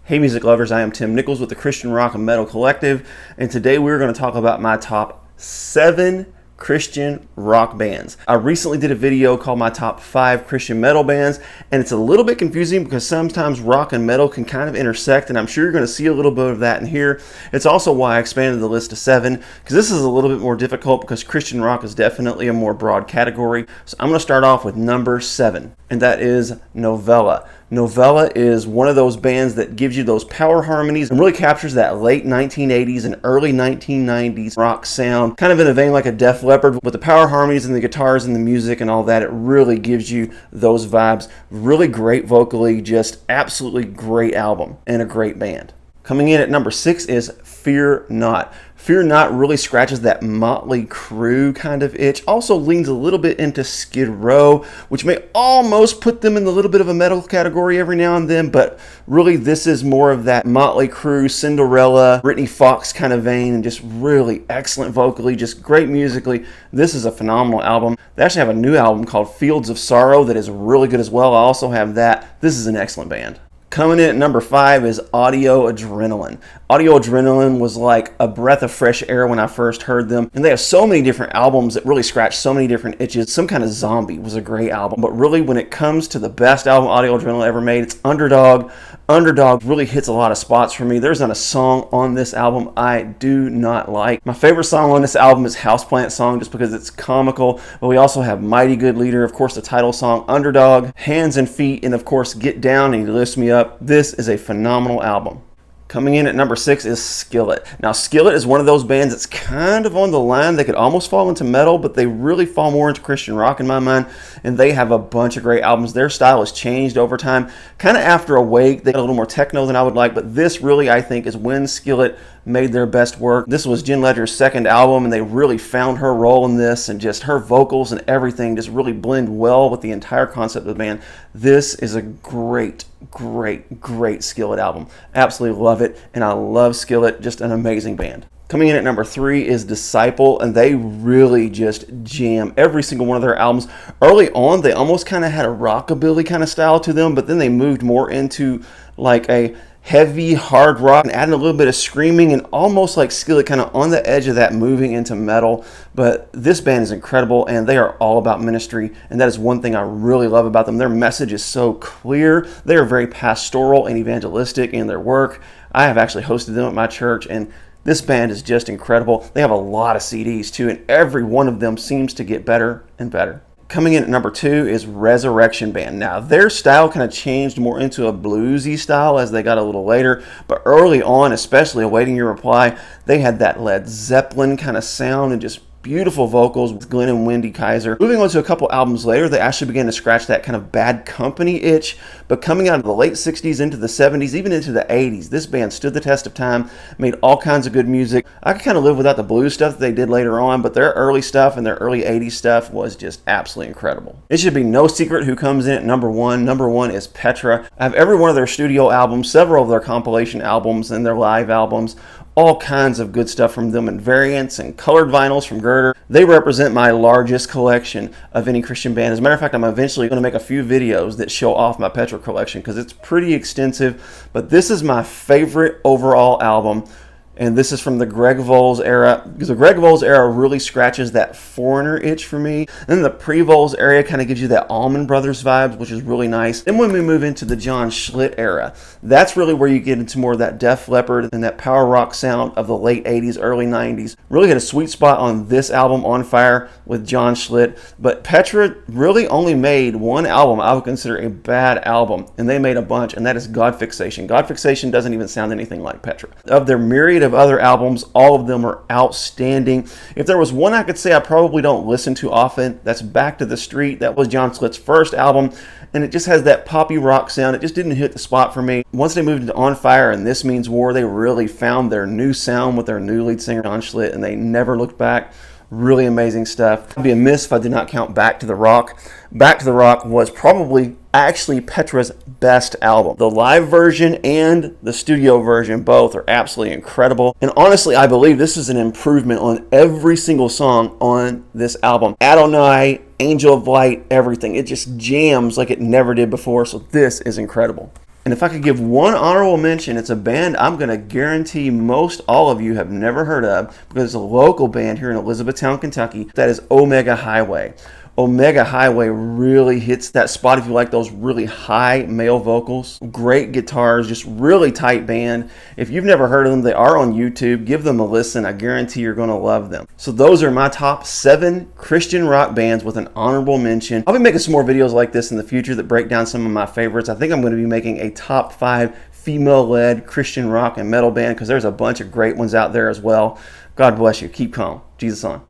Hey music lovers, I am Tim Nichols with the Christian Rock and Metal Collective, and today we're going to talk about my top 7 Christian rock bands. I recently did a video called my top 5 Christian metal bands, and it's a little bit confusing because sometimes rock and metal can kind of intersect, and I'm sure you're going to see a little bit of that in here. It's also why I expanded the list to 7, because this is a little bit more difficult because Christian rock is definitely a more broad category. So I'm going to start off with number 7, and that is Novella. Novella is one of those bands that gives you those power harmonies and really captures that late 1980s and early 1990s rock sound, kind of in a vein like a Def Leppard with the power harmonies and the guitars and the music and all that. It really gives you those vibes. Really great vocally, just absolutely great album and a great band. Coming in at number 6 is Fear Not. Fear Not really scratches that Motley Crue kind of itch. Also leans a little bit into Skid Row, which may almost put them in a little bit of a metal category every now and then, but really this is more of that Motley Crue, Cinderella, Britney Fox kind of vein, and just really excellent vocally, just great musically. This is a phenomenal album. They actually have a new album called Fields of Sorrow that is really good as well. I also have that. This is an excellent band. Coming in at number 5 is Audio Adrenaline. Audio Adrenaline was like a breath of fresh air when I first heard them. And they have so many different albums that really scratch so many different itches. Some Kind of Zombie was a great album. But really, when it comes to the best album Audio Adrenaline ever made, it's Underdog. Underdog really hits a lot of spots for me. There's not a song on this album I do not like. My favorite song on this album is Houseplant Song, just because it's comical. But we also have Mighty Good Leader, of course, the title song, Underdog, Hands and Feet, and of course, Get Down and You Lift Me Up. This is a phenomenal album. Coming in at number 6 is Skillet. Now, Skillet is one of those bands that's kind of on the line. They could almost fall into metal, but they really fall more into Christian rock in my mind, and they have a bunch of great albums. Their style has changed over time. Kind of after Awake, they got a little more techno than I would like, but this really, I think, is when Skillet made their best work. This was Jen Ledger's second album, and they really found her role in this, and just her vocals and everything just really blend well with the entire concept of the band. This is a great Skillet album. Absolutely love it, and I love Skillet. Just an amazing band. Coming in at number 3 is Disciple, and they really just jam every single one of their albums. Early on, they almost kind of had a rockabilly kind of style to them, but then they moved more into like a heavy hard rock and adding a little bit of screaming, and almost like Skillet, kind of on the edge of that, moving into metal. But this band is incredible, and they are all about ministry, and that is one thing I really love about them. Their message is so clear. They are very pastoral and evangelistic in their work. I have actually hosted them at my church, and this band is just incredible. They have a lot of CDs too, and every one of them seems to get better and better. Coming in at number 2 is Resurrection Band. Now, their style kind of changed more into a bluesy style as they got a little later, but early on, especially Awaiting Your Reply, they had that Led Zeppelin kind of sound and just beautiful vocals with Glenn and Wendy Kaiser. Moving on to a couple albums later, they actually began to scratch that kind of Bad Company itch, but coming out of the late 60s into the 70s, even into the 80s, this band stood the test of time, made all kinds of good music. I could kind of live without the blues stuff that they did later on, but their early stuff and their early 80s stuff was just absolutely incredible. It should be no secret who comes in at number 1. Number 1 is Petra. I have every one of their studio albums, several of their compilation albums, and their live albums. All kinds of good stuff from them, and variants and colored vinyls from Girder. They represent my largest collection of any Christian band. As a matter of fact, I'm eventually going to make a few videos that show off my Petra collection because it's pretty extensive. But this is my favorite overall album. And this is from the Greg Voles era, because the Greg Voles era really scratches that Foreigner itch for me. And then the pre-Voles era kind of gives you that Allman Brothers vibes, which is really nice. Then when we move into the John Schlitt era, that's really where you get into more of that Def Leppard and that power rock sound of the late 80s, early 90s. Really hit a sweet spot on this album, On Fire, with John Schlitt. But Petra really only made one album I would consider a bad album, and they made a bunch, and that is God Fixation. God Fixation doesn't even sound anything like Petra. Of their myriad of other albums, all of them are outstanding. If there was one I could say I probably don't listen to often, that's Back to the Street. That was John Schlitt's first album, and it just has that poppy rock sound. It just didn't hit the spot for me. Once they moved into On Fire and This Means War, they really found their new sound with their new lead singer, John Schlitt, and they never looked back. Really amazing stuff. It'd be a miss if I did not count Back to the Rock. Back to the Rock was probably actually Petra's best album. The live version and the studio version both are absolutely incredible. And honestly, I believe this is an improvement on every single song on this album. Adonai, Angel of Light, everything. It just jams like it never did before, so this is incredible. And if I could give one honorable mention, it's a band I'm going to guarantee most all of you have never heard of, because it's a local band here in Elizabethtown, Kentucky. That is Omega Highway. Omega Highway really hits that spot if you like those really high male vocals. Great guitars, just really tight band. If you've never heard of them, they are on YouTube. Give them a listen. I guarantee you're going to love them. So those are my top 7 Christian rock bands with an honorable mention. I'll be making some more videos like this in the future that break down some of my favorites. I think I'm going to be making a top 5 female-led Christian rock and metal band, because there's a bunch of great ones out there as well. God bless you. Keep calm. Jesus on.